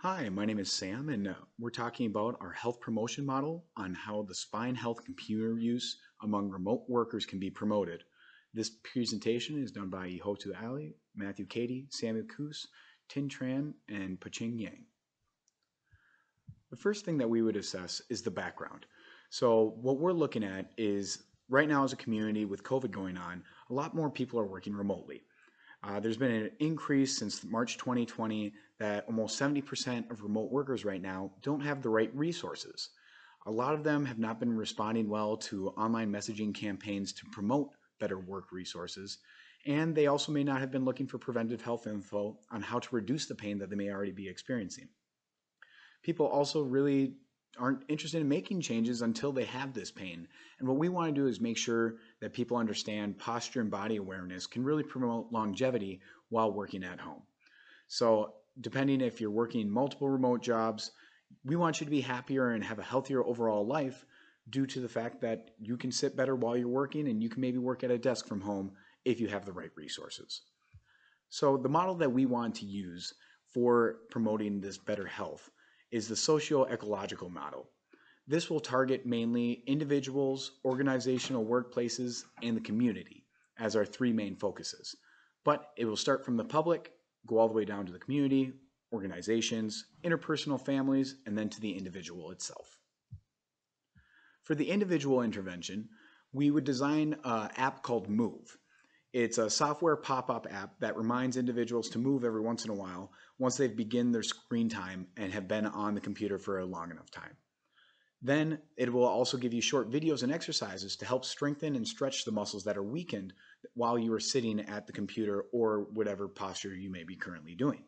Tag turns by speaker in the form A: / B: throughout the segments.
A: Hi, my name is Sam, and we're talking about our health promotion model on how the spine health computer use among remote workers can be promoted. This presentation is done by Ihotu Ali, Matthew Cady, Samuel Koos, Tin Tran, and Paching Yang. The first thing that we would assess is the background. So, what we're looking at is right now, as a community with COVID going on, a lot more people are working remotely. There's been an increase since March 2020 that almost 70% of remote workers right now don't have the right resources. A lot of them have not been responding well to online messaging campaigns to promote better work resources, and they also may not have been looking for preventive health info on how to reduce the pain that they may already be experiencing. People also really aren't interested in making changes until they have this pain. And what we want to do is make sure that people understand posture and body awareness can really promote longevity while working at home. So, depending if you're working multiple remote jobs, we want you to be happier and have a healthier overall life due to the fact that you can sit better while you're working and you can maybe work at a desk from home if you have the right resources. So, the model that we want to use for promoting this better health is the socio-ecological model. This will target mainly individuals, organizational workplaces, and the community as our three main focuses. But it will start from the public, go all the way down to the community, organizations, interpersonal families, and then to the individual itself. For the individual intervention, we would design an app called Move. It's a software pop-up app that reminds individuals to move every once in a while once they've begun their screen time and have been on the computer for a long enough time. Then it will also give you short videos and exercises to help strengthen and stretch the muscles that are weakened while you are sitting at the computer or whatever posture you may be currently doing.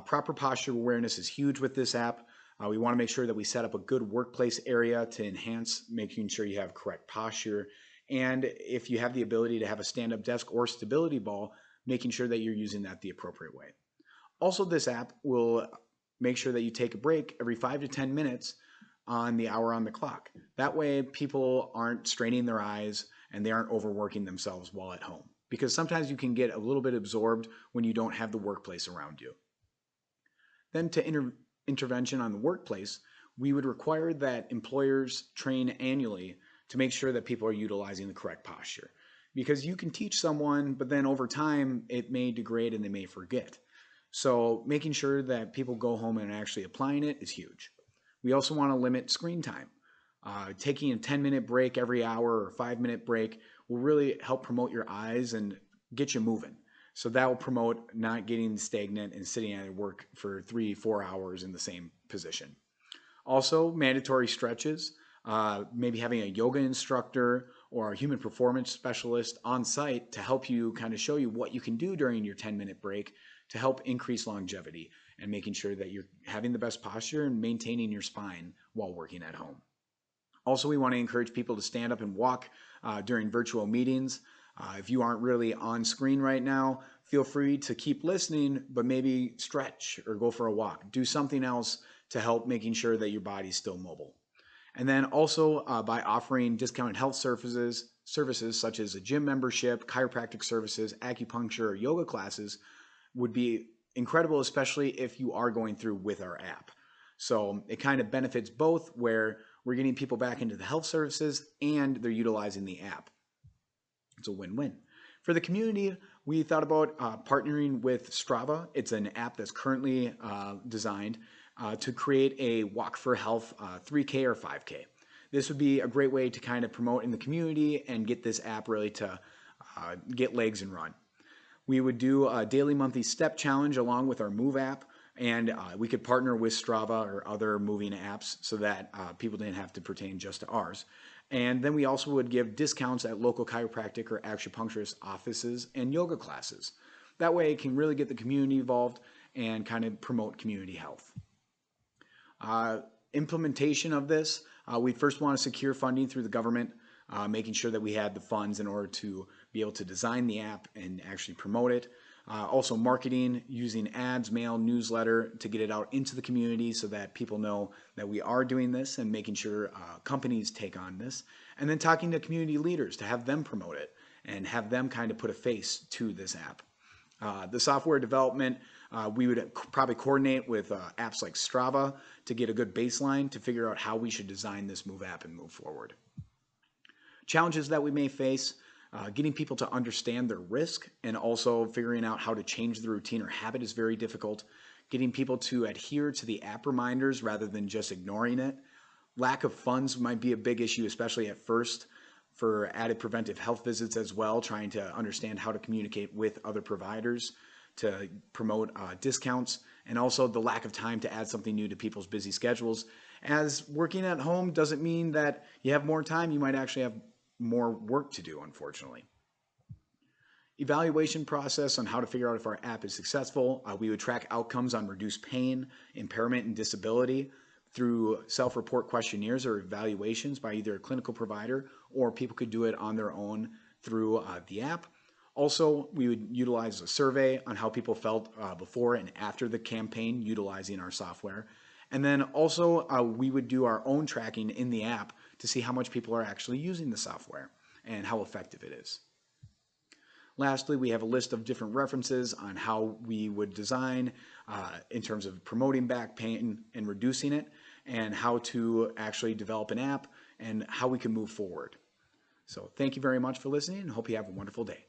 A: Proper posture awareness is huge with this app. We want to make sure that we set up a good workplace area to enhance making sure you have correct posture. And if you have the ability to have a stand-up desk or stability ball, making sure that you're using that the appropriate way. Also, this app will make sure that you take a break every 5 to 10 minutes on the hour on the clock. That way, people aren't straining their eyes and they aren't overworking themselves while at home. Because sometimes you can get a little bit absorbed when you don't have the workplace around you. Then to intervention on the workplace, we would require that employers train annually to make sure that people are utilizing the correct posture. Because you can teach someone, but then over time it may degrade and they may forget. So making sure that people go home and actually applying it is huge. We also want to limit screen time. Taking a 10-minute break every hour or 5-minute break will really help promote your eyes and get you moving. So that will promote not getting stagnant and sitting at work for 3-4 hours in the same position. Also, mandatory stretches, maybe having a yoga instructor or a human performance specialist on site to help you kind of show you what you can do during your 10-minute break to help increase longevity and making sure that you're having the best posture and maintaining your spine while working at home. Also, we want to encourage people to stand up and walk during virtual meetings. If you aren't really on screen right now, feel free to keep listening, but maybe stretch or go for a walk. Do something else to help making sure that your body's still mobile. And then also by offering discounted health services such as a gym membership, chiropractic services, acupuncture, or yoga classes would be incredible, especially if you are going through with our app. So it kind of benefits both where we're getting people back into the health services and they're utilizing the app. It's a win-win. For the community, we thought about partnering with Strava. It's an app that's currently designed to create a Walk for Health 3K or 5K. This would be a great way to kind of promote in the community and get this app really to get legs and run. We would do a daily monthly step challenge along with our Move app, and we could partner with Strava or other moving apps so that people didn't have to pertain just to ours. And then we also would give discounts at local chiropractic or acupuncturist offices and yoga classes. That way it can really get the community involved and kind of promote community health. Implementation of this, we first want to secure funding through the government, making sure that we had the funds in order to be able to design the app and actually promote it. Also marketing, using ads, mail, newsletter to get it out into the community so that people know that we are doing this and making sure companies take on this. And then talking to community leaders to have them promote it and have them kind of put a face to this app. The software development, We would probably coordinate with apps like Strava to get a good baseline to figure out how we should design this Move app and move forward. Challenges that we may face, getting people to understand their risk and also figuring out how to change the routine or habit is very difficult. Getting people to adhere to the app reminders rather than just ignoring it. Lack of funds might be a big issue, especially at first, for added preventive health visits as well, trying to understand how to communicate with other providers to promote discounts, and also the lack of time to add something new to people's busy schedules. As working at home doesn't mean that you have more time, you might actually have more work to do, unfortunately. Evaluation process on how to figure out if our app is successful. We would track outcomes on reduced pain, impairment, and disability through self-report questionnaires or evaluations by either a clinical provider, or people could do it on their own through the app. Also, we would utilize a survey on how people felt before and after the campaign utilizing our software. And then also we would do our own tracking in the app to see how much people are actually using the software and how effective it is. Lastly, we have a list of different references on how we would design in terms of promoting back pain and reducing it, and how to actually develop an app and how we can move forward. So thank you very much for listening, and hope you have a wonderful day.